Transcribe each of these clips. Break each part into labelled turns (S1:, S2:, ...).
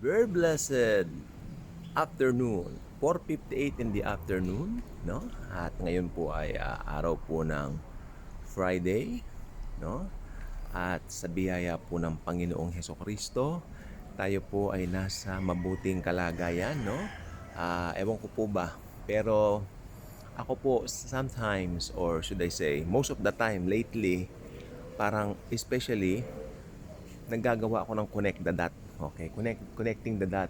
S1: Very blessed afternoon. 4:58 in the afternoon, no? At ngayon po ay araw po ng Friday, no? At sa biyaya po ng Panginoong Hesukristo, tayo po ay nasa mabuting kalagayan, no? Ewan ko po ba, pero ako po sometimes, or should I say, most of the time lately, parang especially naggagawa ako ng connect the dot. Okay, connecting the dot.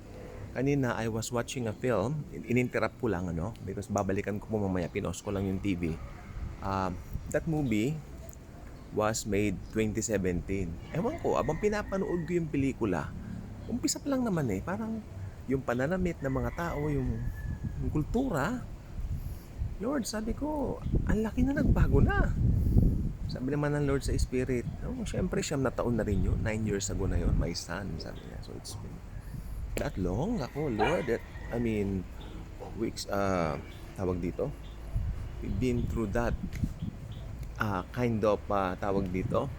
S1: Kanina I was watching a film, ininterrupt ko lang because babalikan ko po mamaya, pinost ko lang yung TV. That movie was made 2017. Ewan ko, abang pinapanood ko yung pelikula, umpisa pa lang naman parang yung pananamit ng mga tao, yung kultura. Lord, sabi ko, ang laki na nagbago na. Sabi naman ng Lord sa Spirit, syempre 9 na rin yun. 9 years ago na yun, my son, sabi niya. So it's been that long ako, Lord. Weeks, tawag dito, we've been through that kind of, tawag dito,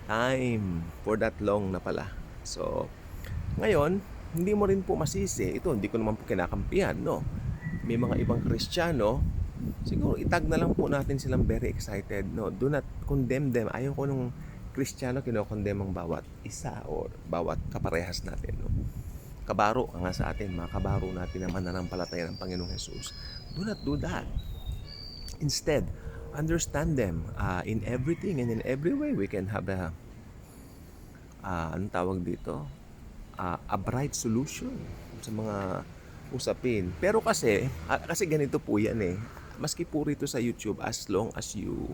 S1: time for that long na pala. So, ngayon, hindi mo rin po masisi. Ito, hindi ko naman po kinakampihan, no? May mga ibang Kristiyano, siguro itag na lang po natin silang very excited, no? Do not condemn them. Ayaw ko nung Kristiyano kinokondem ang bawat isa o bawat kaparehas natin, no? Kabaro nga sa atin, mga kabaro natin na mananampalataya ng Panginoong Jesus. Do not do that. Instead, understand them in everything and in every way. We can have anong tawag dito? A bright solution sa mga usapin. Pero kasi ganito po yan maski po rito sa YouTube, as long as you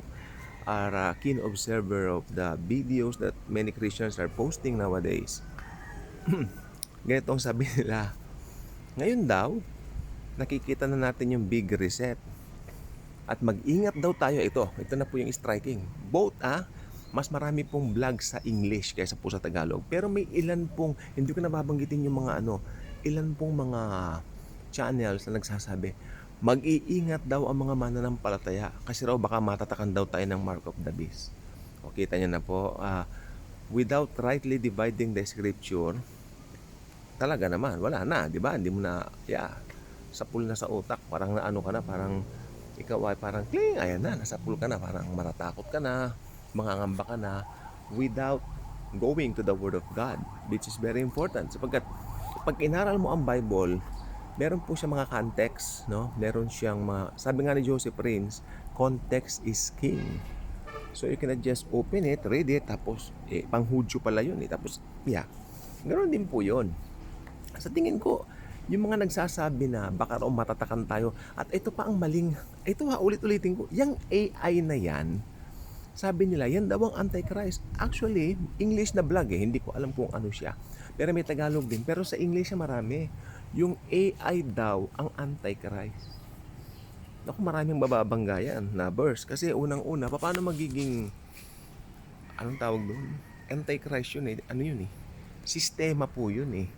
S1: are a keen observer of the videos that many Christians are posting nowadays, ganitong sabi nila, ngayon daw nakikita na natin yung big reset at mag-ingat daw tayo. Ito na po yung striking. Both mas marami pong vlog sa English kaysa po sa Tagalog. Pero may ilan pong, hindi ko na babanggitin yung mga ilan pong mga channels na nagsasabi, mag-iingat daw ang mga mananampalataya kasi raw baka matatakan daw tayo ng mark of the beast. O, kita nyo na po, without rightly dividing the scripture, talaga naman, wala na, di ba? Hindi mo na, sapul na sa utak, parang naano ka na, parang ikaw ay parang kling, ayan na, nasapul ka na, parang matatakot ka na, mangangamba ka na, without going to the Word of God, which is very important. Sapagkat pag inaral mo ang Bible, meron po siya mga context, no? Meron siyang mga, sabi nga ni Joseph Prince, context is king. So you cannot just open it, read it, tapos pang-Hudyo pala yun tapos ganoon din po yun. Sa tingin ko, yung mga nagsasabi na baka raw matatakan tayo, at ito pa ang maling, ito ulit-ulitin ko, yung AI na yan, sabi nila, yan daw ang Antichrist. Actually, English na vlog hindi ko alam kung ano siya. Pero may Tagalog din. Pero sa English siya marami. Yung AI daw ang Antichrist. Naku, maraming bababanggayan na verse. Kasi unang-una, paano magiging, anong tawag doon? Antichrist yun Ano yun Sistema po yun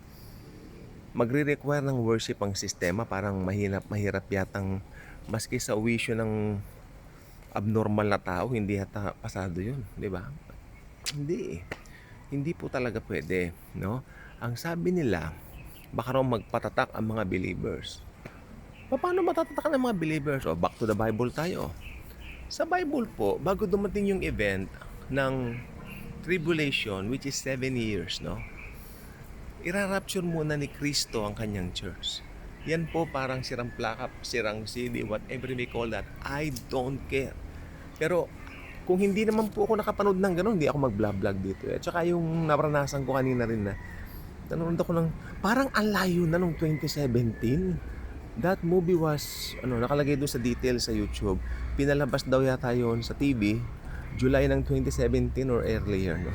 S1: Magre-require ng worship ang sistema. Parang mahirap yatang, maski sa wisyo ng abnormal na tao, hindi yata pasado yun, di ba? Hindi po talaga pwede, no? Ang sabi nila, baka raw magpatatak ang mga believers. Paano matatatak ang mga believers? Back to the Bible tayo. Sa Bible po, bago dumating yung event ng tribulation, which is 7 years, no? Irarapture muna ni Kristo ang kanyang church. Yan po parang sirang plaka, sirang CD, whatever you may call that. I don't care. Pero kung hindi naman po ako nakapanood ng gano'n, hindi ako mag-vlog dito. At saka yung naranasan ko kanina rin na nanonood ako ng, parang ang layo na nung 2017. That movie was, nakalagay doon sa details sa YouTube. Pinalabas daw yata yun sa TV, July ng 2017 or earlier. No?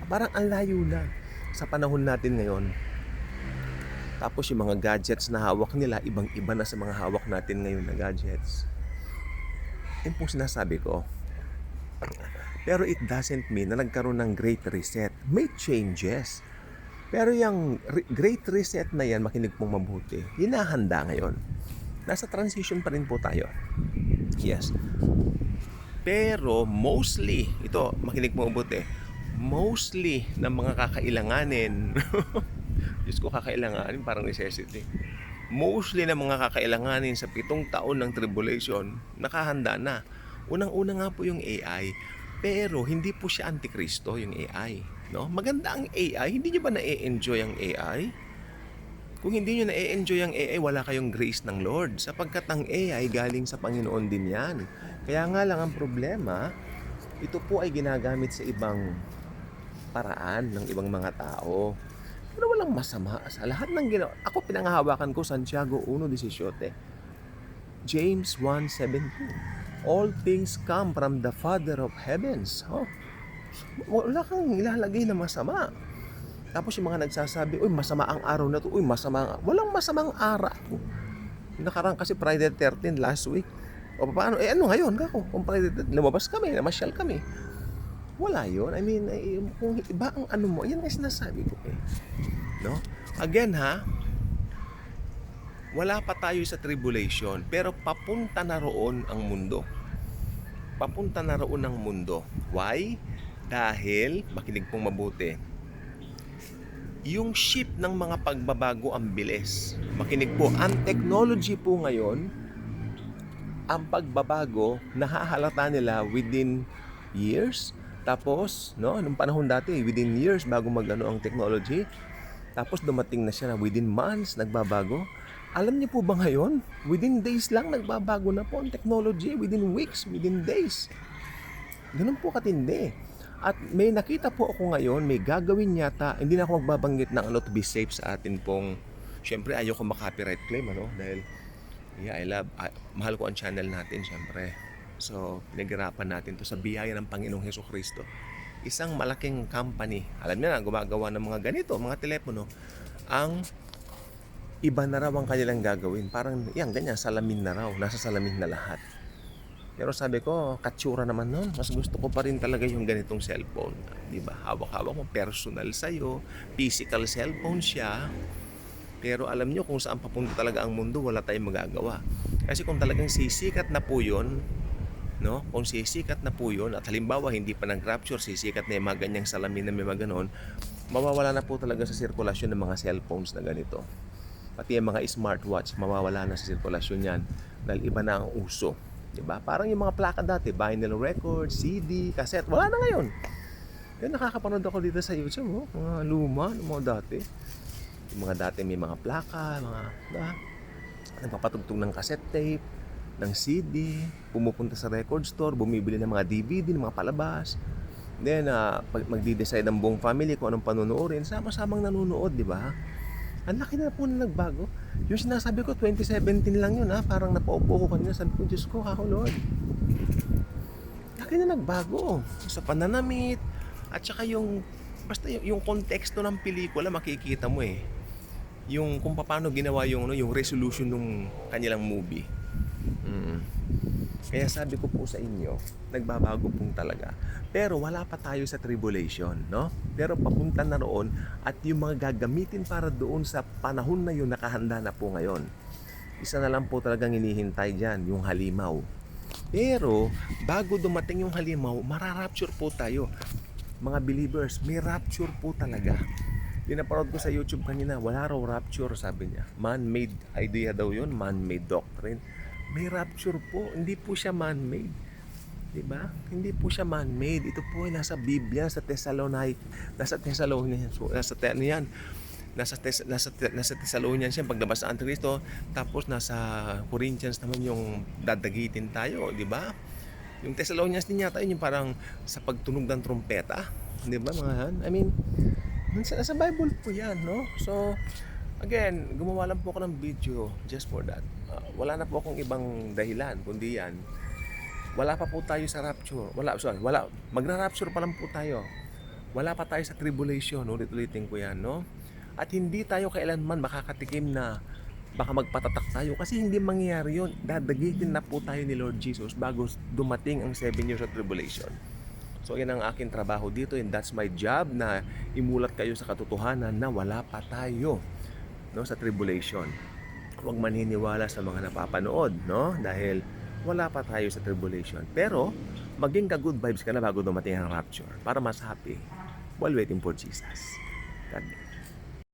S1: Parang ang layo na sa panahon natin ngayon. Tapos yung mga gadgets na hawak nila, ibang-iba na sa mga hawak natin ngayon na gadgets. Yan po sinasabi ko. Pero it doesn't mean na nagkaroon ng great reset. May changes. Pero yung great reset na yan, makinig pong mabuti, hinahanda ngayon. Nasa transition pa rin po tayo. Yes. Pero mostly, ito, makinig pong mabuti, mostly ng mga kakailanganin Diyos ko, kakailanganin parang necessity. Mostly ng mga kakailanganin sa 7 taon ng tribulation, nakahanda na. Unang-una nga po yung AI, pero hindi po siya antikristo yung AI. No? Maganda ang AI. Hindi nyo ba na-enjoy ang AI? Kung hindi nyo na-enjoy ang AI, wala kayong grace ng Lord. Sapagkat ang AI galing sa Panginoon din yan. Kaya nga lang ang problema, ito po ay ginagamit sa ibang paraan ng ibang mga tao. Pero walang masama sa lahat ng ginawa. Ako pinanghahawakan ko Santiago 1:17. James 1:17. All things come from the Father of heavens. Oh, wala kang ilalagay na masama. Tapos yung mga nagsasabi, uy, masama ang araw na to. Uy, masama. Walang masamang araw. Nakarang kasi Friday 13 last week. O paano? Ano ngayon? Kako, kung Friday 13, lumabas kami, namasyal kami. Wala yun. I mean, kung iba ang ano mo, yan ay sinasabi ko eh. No? Again ha, wala pa tayo sa tribulation, pero papunta na roon ang mundo. Papunta na roon ang mundo. Why? Dahil, makinig pong mabuti, yung ship ng mga pagbabago ang bilis. Makinig po, ang technology po ngayon, ang pagbabago, nahahalata nila within years. Tapos, no, nung panahon dati, within years bago magano ang technology. Tapos dumating na siya na within months, nagbabago. Alam niyo po ba ngayon, within days lang nagbabago na po ang technology, within weeks, within days. Ganun po katindi. At may nakita po ako ngayon, may gagawin yata, hindi na ako magbabanggit ng ano to be safe sa atin pong, syempre ayoko copyright claim, ano, dahil yeah, mahal ko ang channel natin, syempre. So, pinaghirapan natin to sa biyaya ng Panginoong Hesukristo. Isang malaking company, alam niyo na, gumagawa ng mga ganito, mga telepono, ang iba na raw ang kanilang gagawin. Parang, yan, ganyan, salamin na raw, nasa salamin na lahat. Pero sabi ko, katsura naman nun. Mas gusto ko pa rin talaga yung ganitong cellphone. Diba? Hawak-hawak mo, personal sa'yo. Physical cellphone siya. Pero alam nyo kung saan papunta talaga ang mundo, wala tayong magagawa. Kasi kung talagang sisikat na po yun, no? Kung sisikat na po yun, at halimbawa hindi pa nag-rapture, sisikat na yung mga ganyang salamin na may mga ganon, mawawala na po talaga sa sirkulasyon ng mga cellphones na ganito. Pati yung mga smartwatch, mawawala na sa sirkulasyon yan dahil iba na ang uso. Diba? Parang yung mga plaka dati, vinyl record, CD, cassette, wala na ngayon. Yan, nakakapanood ako dito sa YouTube, mga luma, mga dati. Yung mga dati may mga plaka, mga nagpapatugtog ng cassette tape, ng CD, pumupunta sa record store, bumibili ng mga DVD, ng mga palabas. Then, magdi-decide ang buong family kung anong panunuorin, sama-samang nanonood, di ba? Ang laki na po na nagbago. Yung sinasabi ko, 2017 lang yun, parang napaupo ko kanina, sabi ko, Diyos ko, kako Lord. Laki na nagbago. Sa pananamit, at saka yung, basta yung konteksto ng pelikula, makikita mo eh. Yung kung paano ginawa yung resolution ng kanilang movie. Kaya sabi ko po sa inyo, nagbabago pong talaga. Pero wala pa tayo sa tribulation, no? Pero papunta na roon at yung mga gagamitin para doon sa panahon na yun, nakahanda na po ngayon. Isa na lang po talagang hinihintay dyan, yung halimaw. Pero bago dumating yung halimaw, mararapture po tayo. Mga believers, may rapture po talaga. Pinapanood ko sa YouTube kanina, wala raw rapture, sabi niya. Man-made idea daw yun, man-made doctrine. May rapture po, hindi po siya man-made. Diba? Hindi po siya man-made. Ito po ay nasa Biblia, sa Thessalonians, nasa Thessalonians yan, paglabas sa Antikristo. Tapos nasa Corinthians naman yung dadagitin tayo, di ba? Yung Thessalonians din yata yun, yung parang sa pagtunog ng trumpeta, di ba mga han? I mean, nasa Bible po yan, no? So, again, gumawa lang po ako ng video just for that. Wala na po akong ibang dahilan, kundi yan. Wala pa po tayo sa rapture. Magra-rapture pa lang po tayo. Wala pa tayo sa tribulation, ulit-ulitin ko yan, no? At hindi tayo kailanman makakatikim na baka magpatatak tayo kasi hindi mangyayari yun. Dadagitin na po tayo ni Lord Jesus bago dumating ang 7 years of tribulation. So yan ang aking trabaho dito and that's my job, na imulat kayo sa katotohanan na wala pa tayo, no, sa tribulation. Huwag maniniwala sa mga napapanood, no, dahil wala pa tayo sa tribulation. Pero maging ka good vibes ka na bago dumating ang rapture para mas happy while waiting for Jesus. God bless.